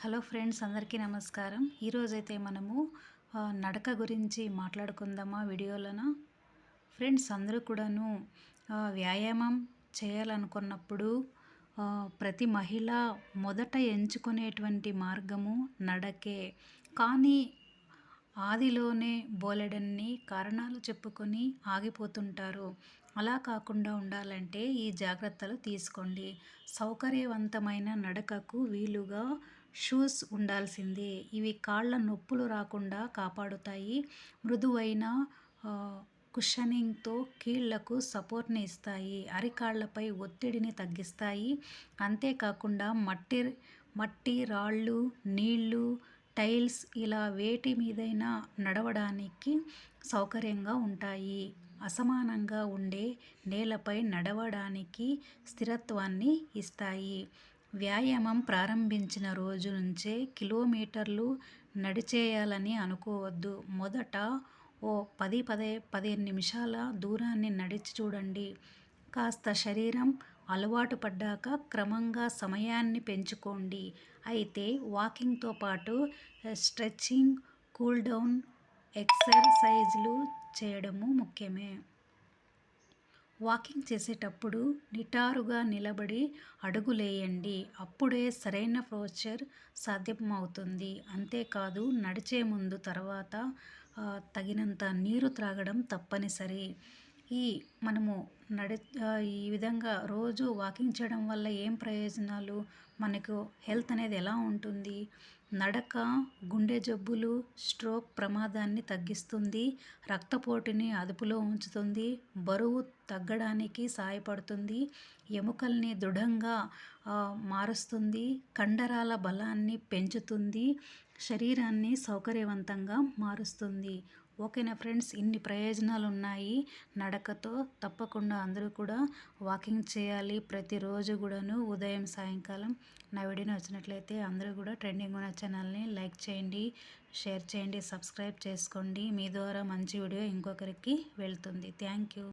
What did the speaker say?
Hello friends, అందరికీ నమస్కారం. ఈరోజైతే మనము నడక గురించి మాట్లాడుకుందామా వీడియోలోన. ఫ్రెండ్స్, అందరూ కూడాను వ్యాయామం చేయాలనుకున్నప్పుడు ప్రతి మహిళ మొదట ఎంచుకునేటువంటి మార్గము నడకే. కానీ ఆదిలోనే బోలెడన్ని కారణాలు చెప్పుకొని ఆగిపోతుంటారు. అలా కాకుండా ఉండాలంటే ఈ జాగ్రత్తలు తీసుకోండి. సౌకర్యవంతమైన నడకకు వీలుగా షూస్ ఉండాల్సిందే. ఇవి కాళ్ళ నొప్పులు రాకుండా కాపాడుతాయి. మృదువైన కుషనింగ్తో కీళ్లకు సపోర్ట్ని ఇస్తాయి. అరికాళ్లపై ఒత్తిడిని తగ్గిస్తాయి. అంతేకాకుండా మట్టి, రాళ్ళు, నీళ్లు, టైల్స్ ఇలా వేటి మీదైనా నడవడానికి సౌకర్యంగా ఉంటాయి. అసమానంగా ఉండే నేలపై నడవడానికి స్థిరత్వాన్ని ఇస్తాయి. వ్యాయామం ప్రారంభించిన రోజు నుంచే కిలోమీటర్లు నడిచేయాలని అనుకోవద్దు. మొదట ఓ 15 నిమిషాల దూరాన్ని నడిచి చూడండి. కాస్త శరీరం అలవాటు పడ్డాక క్రమంగా సమయాన్ని పెంచుకోండి. అయితే వాకింగ్తో పాటు స్ట్రెచింగ్, కూల్ డౌన్ ఎక్సర్సైజ్లు చేయడము ముఖ్యమే. వాకింగ్ చేసేటప్పుడు నిటారుగా నిలబడి అడుగులేయండి. అప్పుడే సరైన పోస్చర్ సాధ్యమవుతుంది. అంతేకాదు, నడిచే ముందు, తర్వాత తగినంత నీరు త్రాగడం తప్పనిసరి. మనము ఈ విధంగా రోజు వాకింగ్ చేయడం వల్ల ఏం ప్రయోజనాలు, మనకు హెల్త్ అనేది ఎలా ఉంటుంది? నడక గుండె జబ్బులు, స్ట్రోక్ ప్రమాదాన్ని తగ్గిస్తుంది. రక్తపోటుని అదుపులో ఉంచుతుంది. బరువు తగ్గడానికి సహాయపడుతుంది. ఎముకల్ని దృఢంగా మారుస్తుంది. కండరాల బలాన్ని పెంచుతుంది. శరీరాన్ని సౌకర్యవంతంగా మారుస్తుంది. ఓకేనా ఫ్రెండ్స్, ఇన్ని ప్రయోజనాలు ఉన్నాయి నడకతో. తప్పకుండా అందరూ కూడా వాకింగ్ చేయాలి ప్రతిరోజు కూడాను, ఉదయం సాయంకాలం. నా వీడియో నచ్చినట్లయితే అందరూ కూడా ట్రెండింగ్ ఉన్న ఛానల్ని లైక్ చేయండి, షేర్ చేయండి, సబ్స్క్రైబ్ చేసుకోండి. మీ ద్వారా మంచి వీడియో ఇంకొకరికి వెళ్తుంది. Thank you.